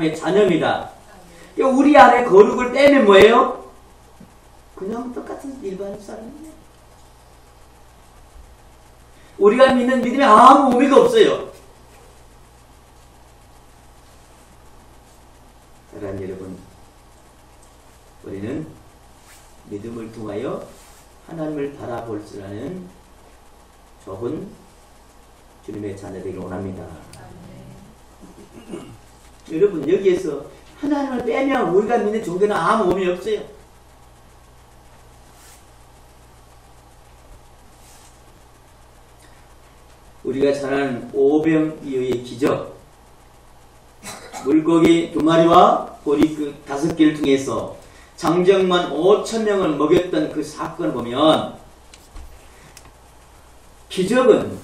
하나님의 자녀입니다. 그러니까 우리 안에 거룩을 빼면 뭐예요? 그냥 똑같은 일반 사람이에요. 우리가 믿는 믿음에 아무 의미가 없어요. 사랑하는 여러분, 우리는 믿음을 통하여 하나님을 바라볼 줄 아는 좋은 주님의 자녀되기를 원합니다. 여러분, 여기에서 하나님을 빼면 우리가 믿는 종교는 아무 의미 없어요. 우리가 잘 아는 오병이어의 기적, 물고기 2마리와 보리 5개를 통해서 장정만 5,000명을 먹였던 그 사건을 보면, 기적은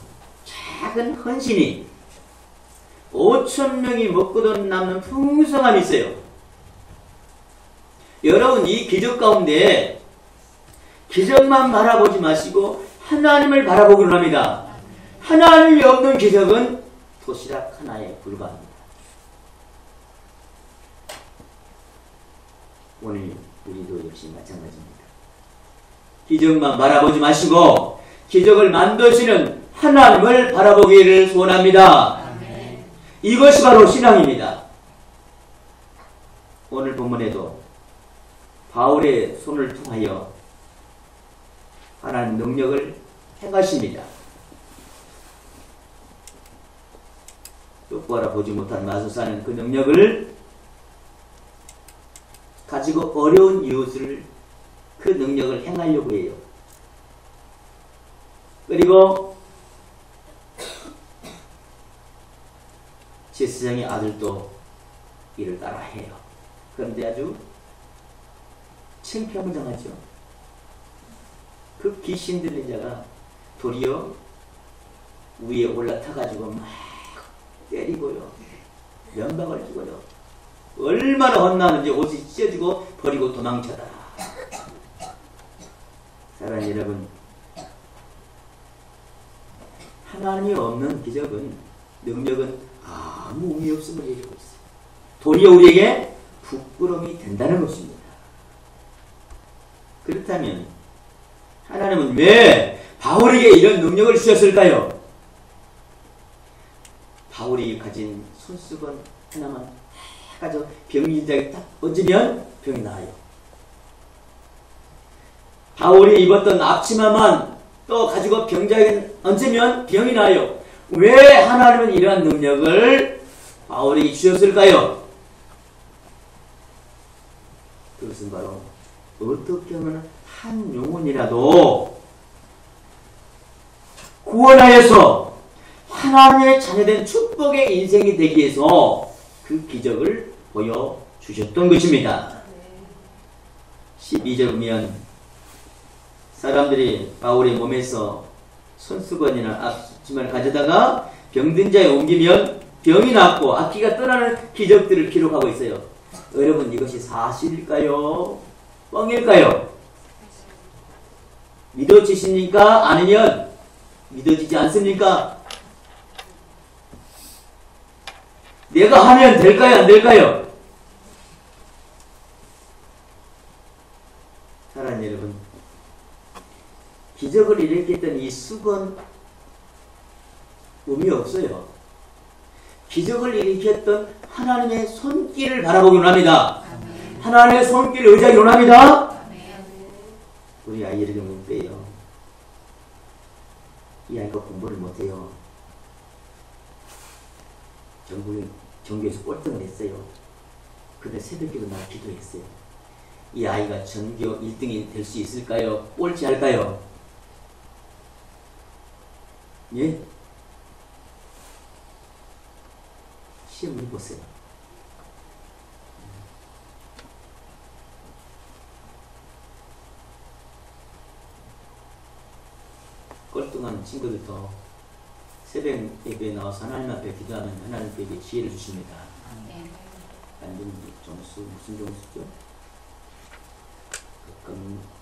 작은 헌신이 5,000명이 먹고도 남는 풍성함이 있어요. 여러분, 이 기적 가운데 기적만 바라보지 마시고 하나님을 바라보기로 합니다. 하나님이 없는 기적은 도시락 하나에 불과합니다. 오늘 우리도 역시 마찬가지입니다. 기적만 바라보지 마시고 기적을 만드시는 하나님을 바라보기를 소원합니다. 아멘. 이것이 바로 신앙입니다. 오늘 본문에도 바울의 손을 통하여 하나님 능력을 행하십니다. 똑바로 보지 못한 마술사는 그 능력을 가지고 어려운 이웃을 그 능력을 행하려고 해요. 그리고 제사장의 아들도 이를 따라 해요. 그런데 아주 창피하장하죠. 그 귀신 들린 자가 도리어 위에 올라타가지고 막 때리고요, 면박을 주고요, 얼마나 혼나는지 옷이 찢어지고 버리고 도망쳐다. 사랑하는 여러분, 하나님이 없는 기적은, 능력은 아무 의미 없음을 얘기하고 있어요. 도리어 우리에게 부끄러움이 된다는 것입니다. 그렇다면 하나님은 왜 바울에게 이런 능력을 주셨을까요? 바울이 가진 손수건 하나만 가져 병인자에게 딱 얹으면 병이 나아요. 바울이 입었던 앞치마만 또 가지고 병자에게 얹으면 병이 나아요. 왜 하나님은 이러한 능력을 바울에게 주셨을까요? 그것은 바로 어떻게 하면 한 영혼이라도 구원하여서 하나님의 자녀된 축복의 인생이 되기 위해서 그 기적을 보여주셨던 것입니다. 12절 보면 사람들이 바울의 몸에서 손수건이나 앞치마를 가져다가 병든 자에 옮기면 병이 낫고 악기가 떠나는 기적들을 기록하고 있어요. 여러분, 이것이 사실일까요? 뻥일까요? 믿어지십니까? 아니면 믿어지지 않습니까? 내가 하면 될까요? 안 될까요? 사랑하는 여러분, 기적을 일으켰던 이 수건 의미 없어요. 기적을 일으켰던 하나님의 손길을 바라보기 원합니다. 아멘. 하나님의 손길을 의지하기 원합니다. 아멘. 우리 아이에게 못 빼요. 이 아이가 공부를 못해요. 전교에서 꼴등을 했어요. 근데 새벽에 나 기도했어요. 이 아이가 전교 1등이 될 수 있을까요? 꼴찌할까요? 예? 시험을 해보세요. 꼴등한 친구들도 새벽 예배에 나와서 하나님 앞에 기도하면 하나님께 지혜를 주십니다. 완전 점수, 무슨 점수죠?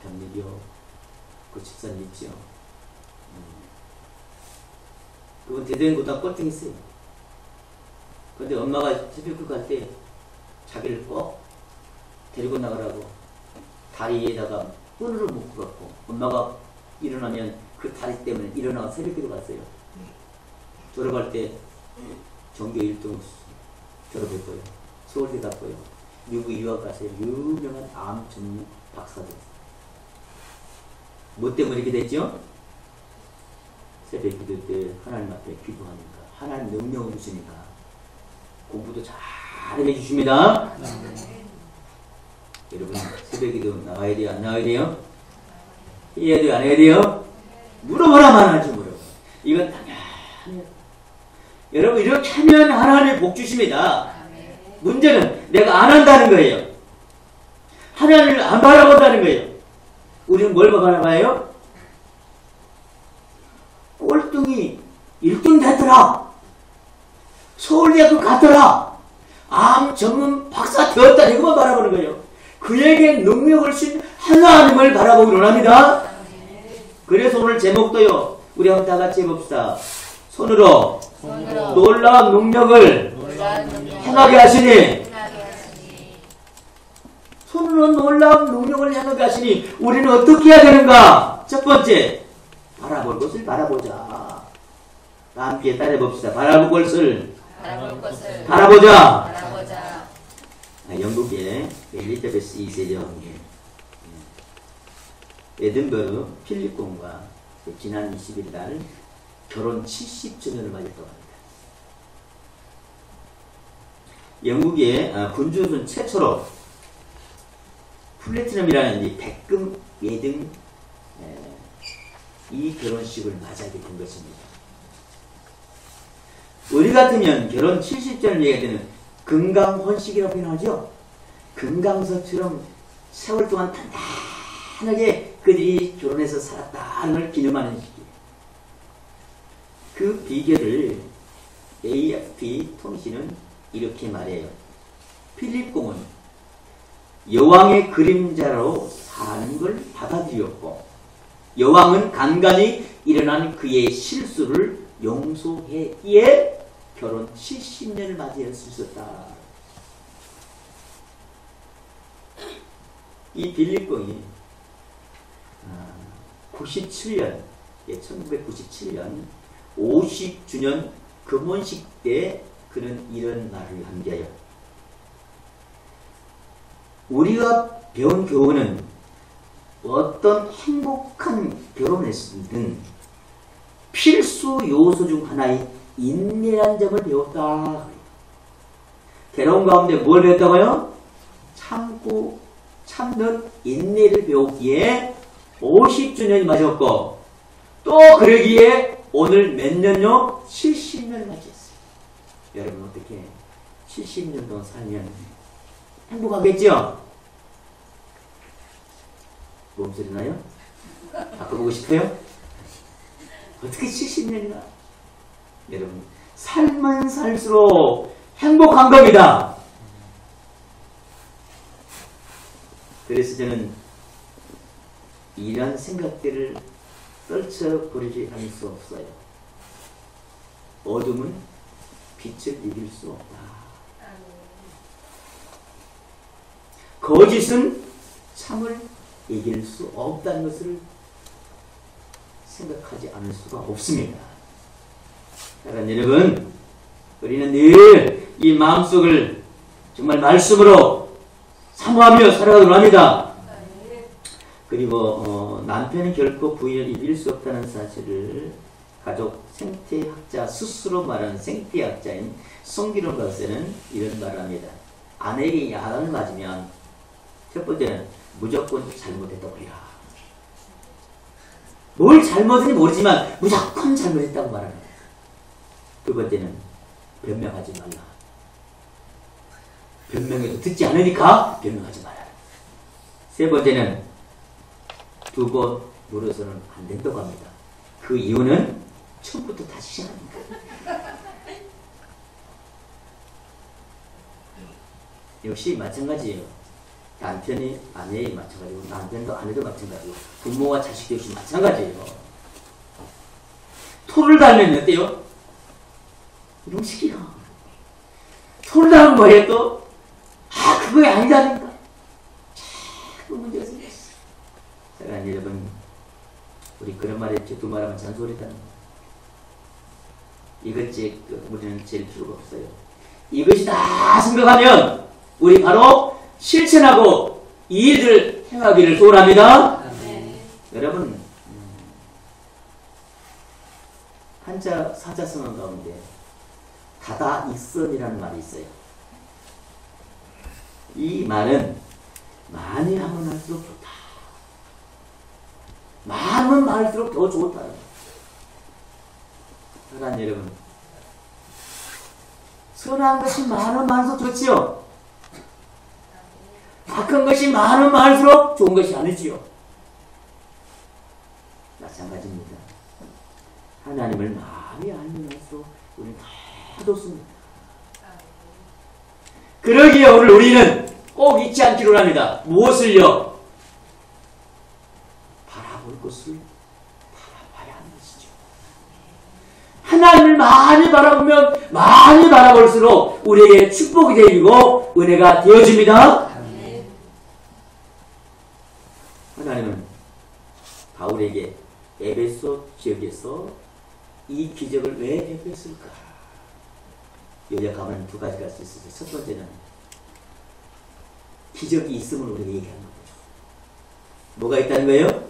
견미교 그 집사님 있죠. 그건 대대고등학교 꼴등했어요. 근데 엄마가 새벽 갈 때 자기를 꼭 데리고 나가라고 다리에다가 끈으로 묶어갖고 엄마가 일어나면 그 다리 때문에 일어나서 새벽기도 갔어요. 졸업할 때 전교 1등 졸업했고요. 서울대 갔고요. 미국 유학 가서 유명한 암 전문 박사 됐어요. 뭐 때문에 이렇게 됐죠? 새벽기도 때 하나님 앞에 기도하니까 하나님 능력을 주시니까 공부도 잘 해주십니다. 여러분 새벽기도 나와야 돼요? 안 나와야 돼요? 해야 돼요? 안 해야 돼요? 물어보라만 하지 물어봐. 이건 당연해요. 여러분 이렇게 하면 하나님의 복 주십니다. 문제는 내가 안 한다는 거예요. 하나님을 안 바라본다는 거예요. 우리는 뭘 바라봐요? 꼴등이 1등 됐더라. 서울대학교 갔더라. 암 전문 박사 되었다. 이것만 바라보는 거예요. 그에게 능력을 주신 하나님을 바라보기 원합니다. 그래서 오늘 제목도요. 우리 한번 다 같이 해봅시다. 손으로 놀라운 능력을 행하게 하시니 손으로 놀라운 능력을 행하게 하시니 우리는 어떻게 해야 되는가? 첫 번째 바라볼 것을 바라보자. 함께 따라해봅시다. 바라볼 것을 바라보자. 영국의 엘리자베스 2세죠. 에든버러 필립공과 지난 20일 날 결혼 70주년을 맞았다고 합니다. 영국의 군주순 최초로 플래티넘이라는 이 백금 예등 이 결혼식을 맞이하게 된 것입니다. 우리 같으면 결혼 70주년을 얘기하면 금강혼식이라고 표현하죠. 금강석처럼 세월 동안 단단하게 그들이 결혼해서 살았다는 걸 기념하는 시기예요. 그 비결을 AFP 통신은 이렇게 말해요. 필립공은 여왕의 그림자로 사는 걸 받아들였고 여왕은 간간히 일어난 그의 실수를 용서했기에 결혼 70년을 맞이할 수 있었다. 이 필립공이 97년, 1997년 50주년 금혼식 때 그는 이런 말을 남겨요. 우리가 배운 교훈은 어떤 행복한 결혼에서든 필수 요소 중 하나의 인내란 점을 배웠다. 괴로운 가운데 뭘 배웠다고요? 참고 참는 인내를 배웠기에 50주년이 맞았고 또 그러기에 오늘 몇 년요? 70년을 맞이했어요. 여러분 어떻게 70년 동안 살면 행복하겠죠? 몸소리 나요? 바꿔보고 싶어요? 어떻게 70년이나? 여러분 삶은 살수록 행복한 겁니다. 그래서 저는 이런 생각들을 떨쳐버리지 않을 수 없어요. 어둠은 빛을 이길 수 없다. 거짓은 참을 이길 수 없다는 것을 생각하지 않을 수가 없습니다. 사랑하는 여러분, 우리는 늘 이 마음속을 정말 말씀으로 사모하며 살아가기로 합니다. 그리고 남편이 결코 부인을 이길 수 없다는 사실을 가족 생태학자 스스로 말하는 생태학자인 성기론 박사는 이런 말을 합니다. 아내에게 야단을 맞으면 첫 번째는 무조건 잘못했다고 해라. 뭘 잘못인지 모르지만 무조건 잘못했다고 말하는 거예요. 두 번째는 변명하지 말라. 변명해도 듣지 않으니까 변명하지 말아라. 세 번째는 두 번 물어서는 안 된다고 합니다. 그 이유는 처음부터 다시 시작합니다. 역시 마찬가지예요. 남편이 아내에 마찬가지고 남편도 아내도 마찬가지고 부모와 자식도 역시 마찬가지예요. 토를 달면 어때요? 이놈식이야. 토를 달면 뭐예요 또? 그거 아니다니까. 자꾸 문제가 생겼어. 사랑하는 여러분, 우리 그런 말 했죠. 두 말하면 잔소리다. 이것이 우리는 제일 필요가 없어요. 이것이 다 생각하면 우리 바로 실천하고 이 일을 행하기를 소원합니다. 여러분, 한자 사자성어 가운데 다다익선이라는 말이 있어요. 이 말은 많이 하면 할수록 좋다. 많으면 많을수록 더 좋다. 사랑하는 여러분, 선한 것이 많으면 많을수록 좋지요. 악한 것이 많으면 많을수록 좋은 것이 아니지요. 마찬가지입니다. 하나님을 많이 알면 할수록 우리는 더 좋습니다. 그러기에 오늘 우리는 꼭 잊지 않기로 합니다. 무엇을요? 바라볼 것을 바라봐야 하는 것이죠. 하나님을 많이 바라보면 많이 바라볼수록 우리에게 축복이 되고 은혜가 되어집니다. 하나님은 바울에게 에베소 지역에서 이 기적을 왜 베풀었을까? 요약하면 두 가지가 있을 수 있어요. 첫 번째는 기적이 있음을 우리가 얘기하는 거죠. 뭐가 있다는 거예요?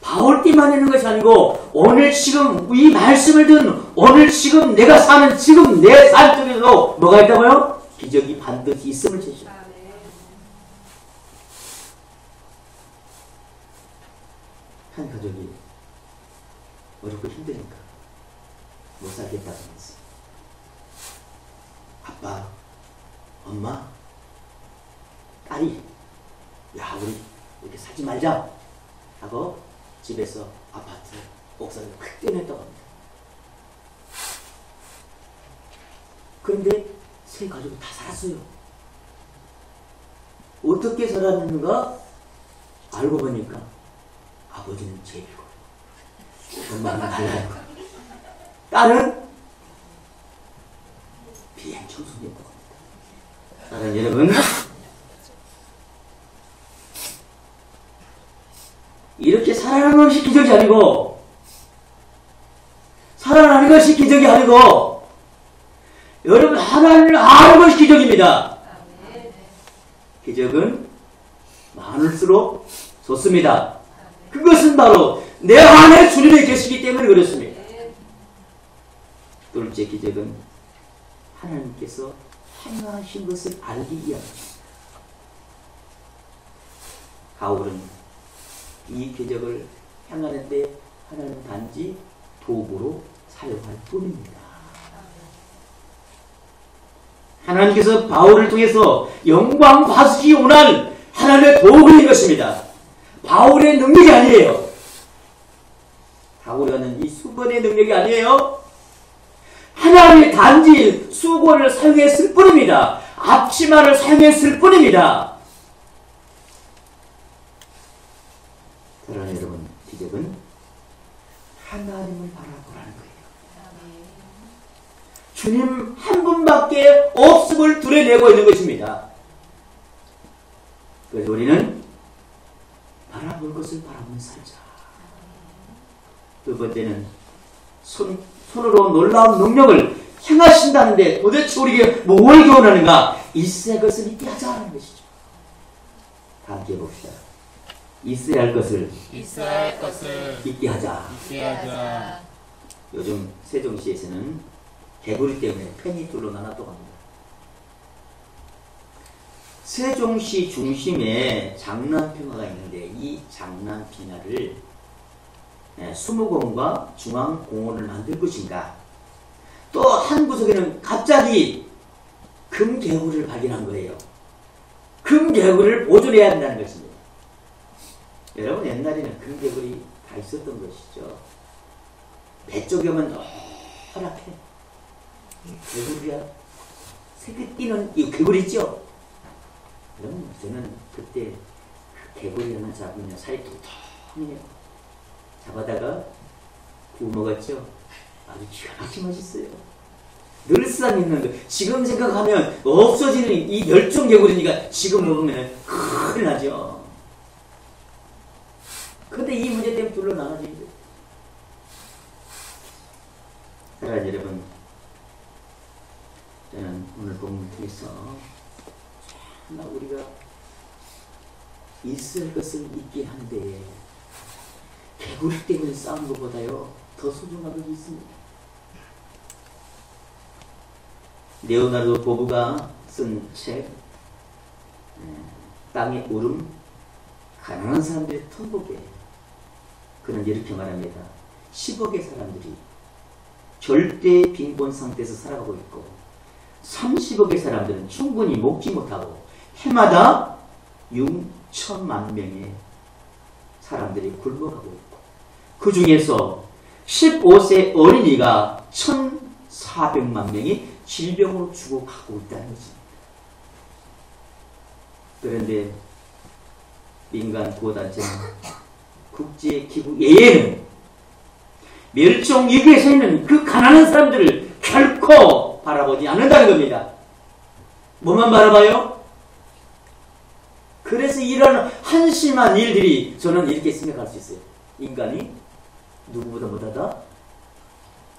바울 때만 있는 것이 아니고 오늘 지금 이 말씀을 듣는 오늘 지금 내가 사는 지금 내 삶 속에서 뭐가 있다고요? 기적이 반드시 있음을 제시합니다. 한 가족이 어렵고 힘드니까 못 살겠다고 했어. 아빠, 엄마, 딸이 야 우리 이렇게 살지 말자 하고 집에서 아파트 옥상을 확 떼냈다고 합니다. 그런데 세 가족이 다 살았어요. 어떻게 살았는가 알고 보니까 아버지는 제일고 엄마는 달라고 딸은 비행 청소년이었다고 합니다. 사랑하는 여러분, 이렇게 살아나는 것이 기적이 아니고 살아나는 것이 기적이 아니고 여러분 하나님을 아는 것이 기적입니다. 기적은 많을수록 좋습니다. 그것은 바로 내 안에 주님이 계시기 때문에 그렇습니다. 둘째 기적은 하나님께서 행하신 것을 알기 위함입니다. 바울은 이 기적을 행하는데 하나님 단지 도구로 사용할 뿐입니다. 하나님께서 바울을 통해서 영광 받으시기 원한 하나님의 도구인 것입니다. 바울의 능력이 아니에요. 바울이 하는 이 수건의 능력이 아니에요. 하나님이 단지 수건을 사용했을 뿐입니다. 앞치마를 사용했을 뿐입니다. 사랑하는 여러분, 기적은 하나님을 바라보라는 거예요. 주님 한 분밖에 없음을 드러내고 있는 것입니다. 그래서 우리는 바라볼 것을 바라보면 살자. 두 번째는 손으로 놀라운 능력을 행하신다는데 도대체 우리에게 뭘 교훈하는가? 있어야 할 것을 잊게 하자는 것이죠. 다 함께 봅시다. 있어야 할 것을 잊게 하자. 요즘 세종시에서는 개구리 때문에 펜이 둘로 나눴다고 합니다. 세종시 중심에 장난평화가 있는데 이 장난평화를 수목원과 중앙공원을 만들 것인가? 또 한 구석에는 갑자기 금개구리를 발견한 거예요. 금개구리를 보존해야 한다는 것입니다. 여러분 옛날에는 금개구리 다 있었던 것이죠. 배 쪽에 오면 노랗게 개구리야. 새끼 뛰는 이 개구리 있죠? 여러분 저는 그때 그 개구리 하나 잡으면 살이 통통해요. 잡아다가 구워 먹었죠. 아주 기가 막히게 맛있어요. 늘상 있는 거. 지금 생각하면 없어지는 이 멸종개구리니까 지금 먹으면 큰일 나죠. 근데 이 문제 때문에 둘러 나눠지죠. 사랑하는 여러분, 저는 오늘 본문 통해서 정말 우리가 있을 것은 있긴 한데 개구리 때문에 싸운 것보다요 더 소중한 것이 있습니다. 레오나르도 보브가 쓴 책 땅의 울음, 가난한 사람들의 통곡에 그는 이렇게 말합니다. 10억의 사람들이 절대 빈곤 상태에서 살아가고 있고 30억의 사람들은 충분히 먹지 못하고 해마다 6천만 명의 사람들이 굶어가고 있고 그 중에서 15세 어린이가 1,400만 명이 질병으로 죽어가고 있다는 것입니다. 그런데 민간 구호단체는 국제기구 예에는 멸종위기에 서 있는 그 가난한 사람들을 결코 바라보지 않는다는 겁니다. 뭐만 바라봐요? 그래서 이런 한심한 일들이 저는 이렇게 생각할 수 있어요. 인간이 누구보다 못하다?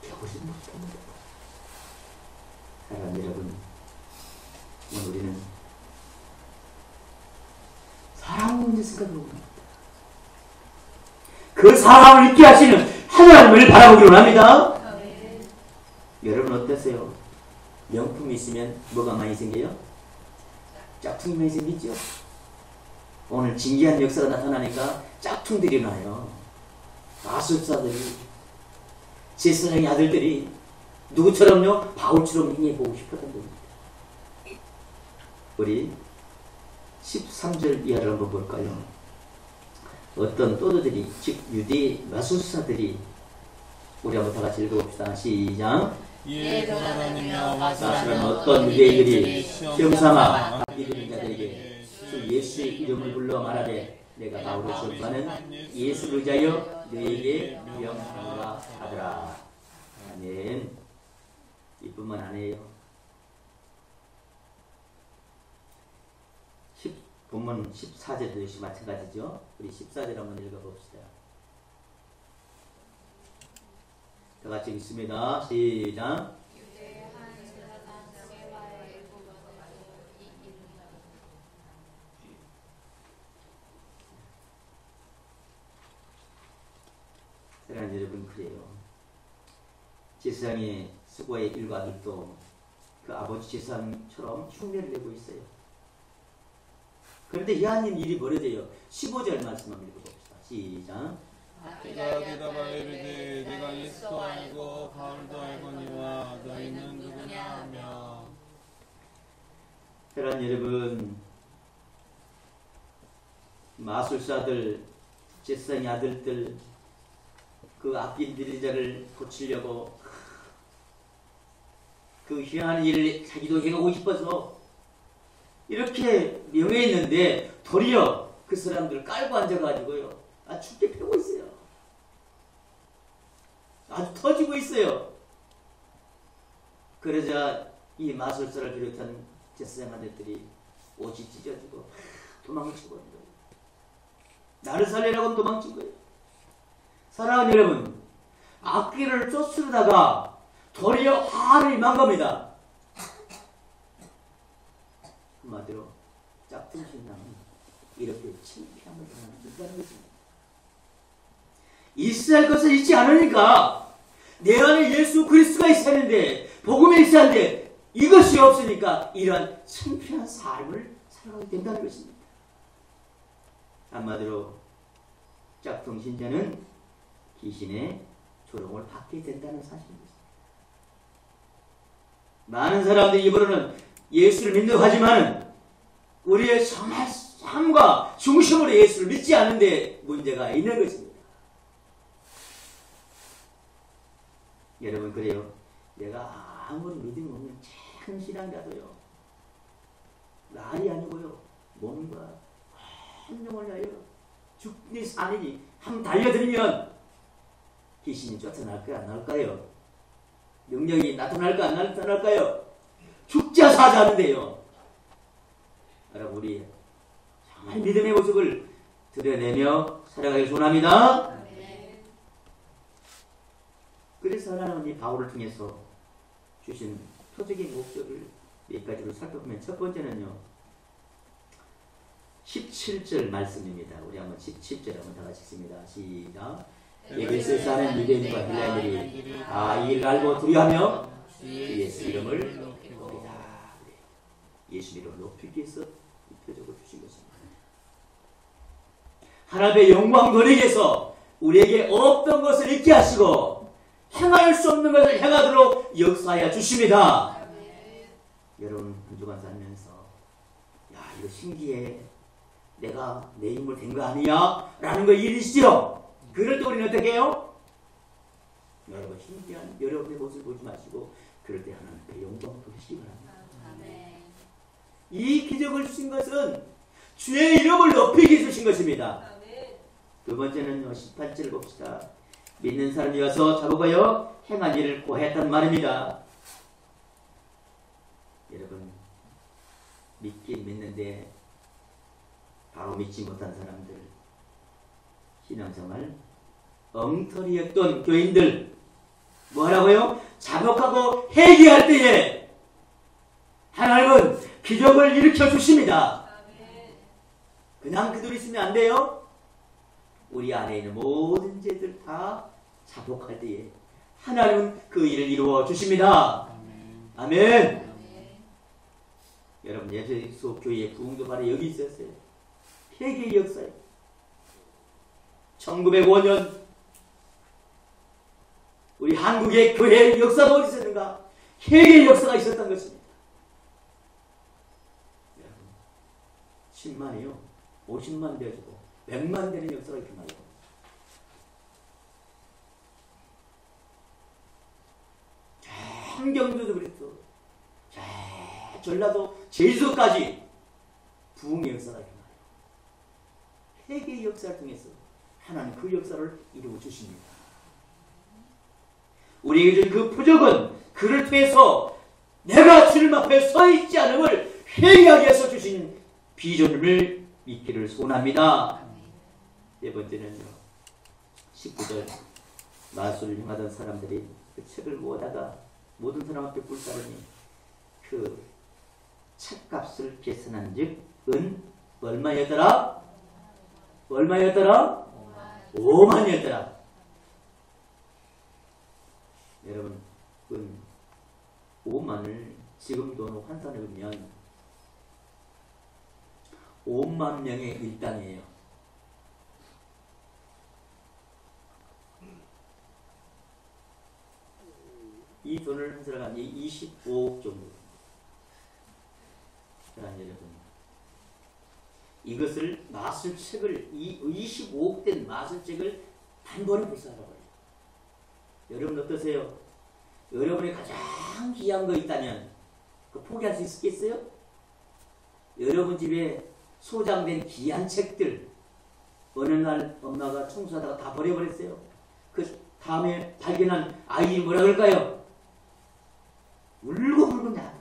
개구리 못합니다. 사랑하는 여러분, 오늘 우리는 사람 문제 생각하고 합니다. 그 사람을 있게 하시는 하나님을 바라보기로 합니다. 여러분 어떠세요? 명품이 있으면 뭐가 많이 생겨요? 짝퉁이 많이 생기죠? 오늘 진기한 역사가 나타나니까 짝퉁들이 나요. 마술사들이, 제사장의 아들들이 누구처럼요? 바울처럼 행해보고 싶었던 겁니다. 우리 13절 이하를 한번 볼까요? 어떤 또드들이, 즉 유대 마술사들이, 우리 한번 다 같이 읽어봅시다. 시작. 이에 돌아다니며 마술하는 어떤 유대인들이 시험 삼아 믿는 자들에게 주 예수의 이름을 불러 말하되 내가 바울을 전파하는 예수를 의지하여 너에게 명하노라 하더라. 아멘. 이뿐만 아니에요. 본문 14절도 역시 마찬가지죠. 우리 14절 한번 읽어봅시다. 다 같이 읽습니다. 시작. 사랑하는 여러분, 그래요. 제사장의 수고의 일과들도 그 아버지 제사장처럼 흉내를 내고 있어요. 그런데 이하님 일이 벌어져요. 15절 말씀 한번 읽어봅시다. 시작. 그가 대답하여 이르되 내가 예수도 알고 바울도 알거니와 너희는 누구냐 하며. 사랑하는 여러분, 마술사들, 제사장의 아들들, 그 악인들의 자를 고치려고 그 희한한 일을 자기도 해가고 싶어서 이렇게 명예했는데 도리어 그 사람들 깔고 앉아가지고요, 죽게 패고 있어요. 아주 터지고 있어요. 그러자 이 마술사를 비롯한 제사장 아들들이 옷이 찢어지고 도망치고 있는 거예요. 나를 살리라고 도망친 거예요. 사랑하는 여러분, 악기를 쫓으려다가 도리어 화를 임한 겁니다. 한마디로 짝퉁 신앙은 이렇게 창피함을 당한다는 것입니다. 있어야 할 것을 잊지 않으니까 내 안에 예수 그리스도가 있어야 하는데, 복음이 있어야 하는데 이것이 없으니까 이러한 창피한 삶을 살아가게 된다는 것입니다. 한마디로 짝퉁 신자는 귀신의 조롱을 받게 된다는 사실입니다. 많은 사람들이 입으로는 예수를 믿는다고 하지만 우리의 정말 삶과 중심으로 예수를 믿지 않는데 문제가 있는 것입니다. 여러분, 그래요. 내가 아무리 믿음이 없는 참 신앙이라도요, 날이 아니고요, 몸과 한영을 하여 죽니 사니니 한번 달려들면 귀신이 쫓아날까요, 안 나올까요? 능력이 나타날까 안 나타날까요? 죽자 사자하는데요. 여러분 우리 정말 믿음의 모습을 드러내며 살아가길 소원합니다. 그래서 하나님은 이 바울을 통해서 주신 표적인 목적을 몇 가지로 살펴보면 첫 번째는요. 17절 말씀입니다. 우리 한번 17절 한번 다 같이 읽습니다. 시작. 에베소에 사는 유대인과 헬라인들이 이 일을 알고 두려워하며 주 예수 이름을 높이다. 예수 이름을 높이기 위해서 이 표적을 주신 것입니다. 하나님의 영광 돌리기에서 우리에게 없던 것을 잊게 하시고 행할 수 없는 것을 행하도록 역사하여 주십니다. 여러분 한 주간 살면서 이거 신기해. 내가 내 힘을 된 거 아니야? 라는 거 잃으시죠? 그럴 때 우리는 어떻게 해요? 여러분 신기한 여러분의 모습을 보지 마시고 그럴 때 하나님께 영광을 돌리시기 바랍니다. 이 기적을 주신 것은 주의 이름을 높이기 위해 주신 것입니다. 두 번째는요. 18절 봅시다. 믿는 사람이 와서 잡아가여 행한 일을 고했단 말입니다. 여러분 믿긴 믿는데 바로 믿지 못한 사람들, 신앙생활 엉터리였던 교인들 뭐하라고요? 자복하고 회개할 때에 하나님은 기적을 일으켜 주십니다. 그냥 그대로 있으면 안 돼요. 우리 안에 있는 모든 죄들 다 자복할 때에 하나님은 그 일을 이루어 주십니다. 아멘. 여러분 에베소 교회의 부흥도 바로 여기 있었어요. 회개의 역사예요. 1905년 우리 한국의 교회의 역사가 어디 있었는가? 회개의 역사가 있었던 것입니다. 여러분 10만이요 50만 되어지고 100만 되는 역사가 이렇게 나요. 경주도 그랬어. 전라도 제주도까지 부흥의 역사가 이렇게 나요. 회개의 역사를 통해서 하나님 그 역사를 이루어 주십니다. 우리에게 준 그 표적은 그를 통해서 내가 주님 앞에 서 있지 않음을 회개하게 해서 주신 비전을 믿기를 소원합니다. 네 번째는요. 19절 마술을 행하던 사람들이 그 책을 모으다가 모든 사람 앞에 불사르니 그 책값을 계산한 즉 은 얼마였더라? 얼마였더라? 5만이었더라. 여러분 은 5만을 지금 돈으로 환산해 보면 5만 명의 일당이에요. 이 돈을 환산하면 25억 정도. 자, 여러분 이것을 마술책을 25억 된 마술책을 단번에 불사하라고요. 여러분 어떠세요? 여러분이 가장 귀한 거 있다면 그 포기할 수 있겠어요? 여러분 집에 소장된 귀한 책들 어느 날 엄마가 청소하다가 다 버려버렸어요. 그 다음에 발견한 아이들이 뭐라 그럴까요? 울고불고 나.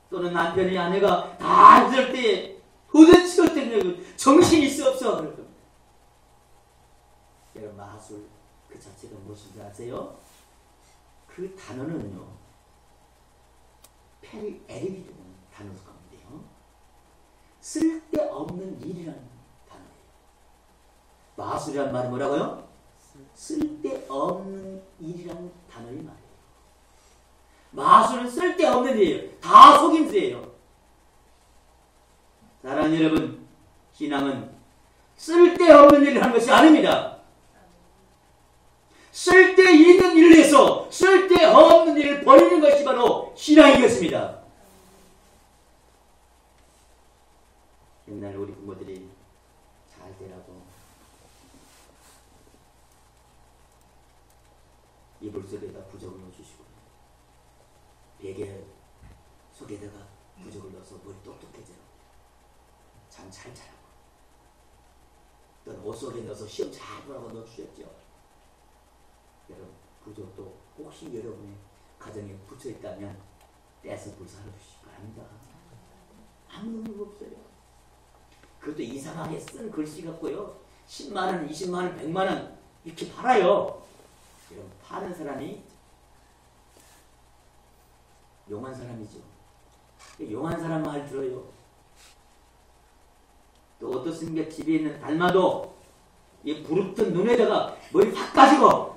또는 남편이 아내가 다 앉을 때 도대체 어땠냐고 정신이 있어 없어 그럴 겁니다. 여러분 마술 그 자체가 무엇인지 아세요? 그 단어는요 페리 에릭이라는 단어로 가는데요 쓸데없는 일이라는 단어예요. 마술이란 말이 뭐라고요? 쓸데없는 일이라는 단어의 말이에요. 마술은 쓸데없는 일이에요. 다 속임수예요. 사랑하는 여러분, 신앙은 쓸데없는 일을 하는 것이 아닙니다. 쓸데있는 일을 해서 쓸데없는 일을 버리는 것이 바로 신앙이겠습니다. 옛날 우리 부모들이 잘 되라고 이불 속에다 부적을 넣어주시고 베개 속에다가 부적을 넣어서 머리 똑똑해져요. 잠 잘 자라고. 또는 옷 속에 넣어서 시험 잘 보라고 넣어주셨죠. 여러분 부족도 혹시 여러분의 가정에 붙여 있다면 떼서 불사로 주시기 바랍니다. 아무 의미가 없어요. 그것도 이상하게 쓴 글씨 같고요. 10만원, 20만원, 100만원 이렇게 팔아요. 여러분, 파는 사람이 용한 사람이죠. 용한 사람 말 들어요. 또 어떻습니까? 집에 있는 달마도 이 부릅뜬 눈에다가 머리 팍 까지고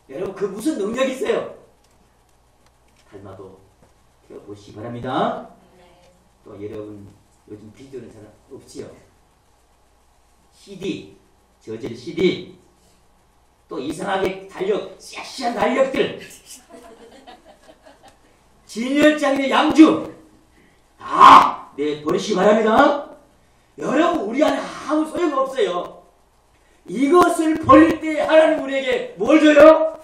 여러분 그 무슨 능력이 있어요? 달마도 태워보시기 바랍니다. 또 여러분 요즘 비디오는 잘 없지요? CD, 저질 CD, 또 이상하게 달력, 섹시한 달력들, 진열장의 양주 다 내버리시기 바랍니다. 여러분 우리 안에 아무 소용없어요. 이것을 버릴 때 하나님 우리에게 뭘 줘요?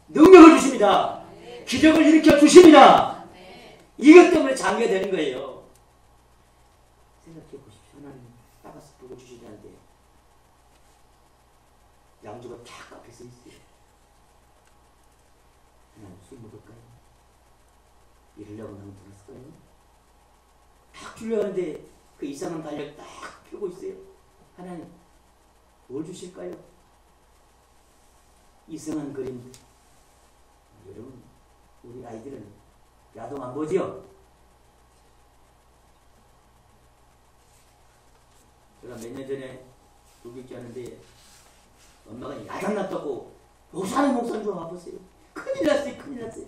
능력을 주십니다. 기적을 일으켜 주십니다. 이것 때문에 장애가 되는 거예요. 생각해 보십시오. 하나님 따가서 보고 주시자는데 양주가 탁 앞에 서 있어요. 하나님 술 먹을까요? 이러려고 하면 들었을까요? 탁 주려고 하는데 그 이상한 달력 딱 펴고 있어요. 하나님 뭘 주실까요? 이상한 그림. 여러분 우리 아이들은 야동 안 보지요? 제가 몇 년 전에 독일지 하는데 엄마가 야단 났다고 목사는 좀 와보세요. 큰일 났어요. 큰일 났어요.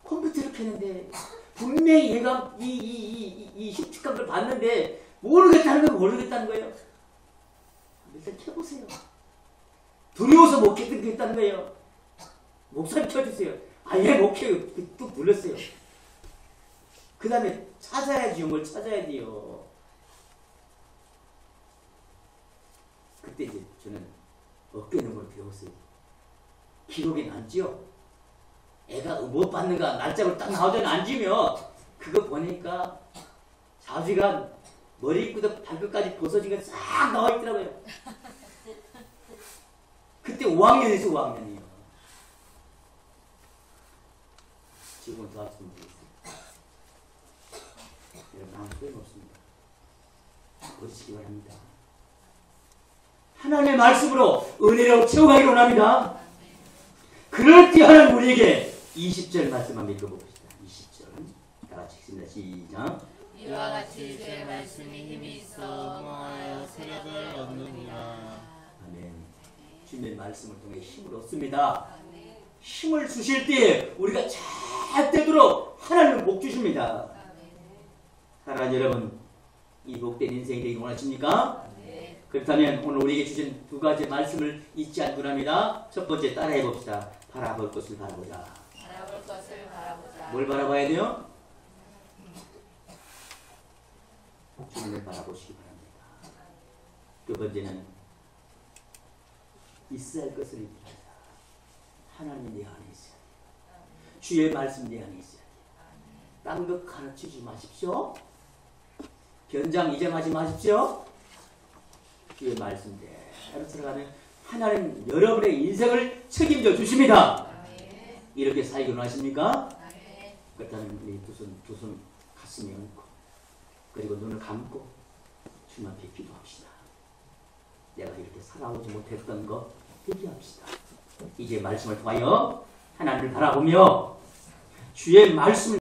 컴퓨터를 켜는데 분명히 얘가 이 흉측한 걸 봤는데 모르겠다는 거예요. 일단 켜보세요. 두려워서 못 켰다는 거예요. 목사님 켜주세요. 얘 못 켜요. 뚝 눌렀어요. 그 다음에 찾아야지요. 뭘 찾아야 돼요. 그때 이제 저는 어깨 너머로 배웠어요. 기록에 남지요. 애가 못 받는가 날짜로 딱 나오잖아. 앉으면 그거 보니까 자주가 머리부터 발끝까지 벗어진 게 싹 나와 있더라고요. 그때 5학년에서 5학년이에요. 지금은 더 학습 모르겠어요. 여러분 아무 소용없습니다. 버리시기 바랍니다. 하나님의 말씀으로 은혜로 채워가기를 원합니다. 그럴 때 하나님 우리에게 20절 말씀 한번 읽어봅시다. 20절 다 같이 읽습니다. 시작. 이와 같이 주의 말씀이 힘이 있어 통하여 세력을 얻느니라. 아멘. 주님의 말씀을 통해 힘을 얻습니다. 힘을 주실 때 우리가 잘 되도록 하나님은 복 주십니다. 사랑하는 여러분, 이 복된 인생이 되기 원하십니까? 그렇다면 오늘 우리에게 주신 두 가지 말씀을 잊지 않고 합니다. 첫 번째 따라해 봅시다. 바라볼 것을 바라보자. 바라볼 것을 바라보자. 뭘 바라봐야 돼요? 주님을 바라보시기 바랍니다. 두 번째는 있어야 할 것을 잊지 하나님이 내 안에 있어야 돼요. 주의 말씀 내 안에 있어야 돼요. 딴 것 가르치지 마십시오. 변장 이장하지 마십시오. 주의 말씀대로 들어가면 하나님 여러분의 인생을 책임져 주십니다. 이렇게 살기 원하십니까? 그렇다면 우리 두 손 가슴에 얹고 그리고 눈을 감고 주님 앞에 기도합시다. 내가 이렇게 살아오지 못했던 것 회개합시다. 이제 말씀을 통하여 하나님을 바라보며 주의 말씀을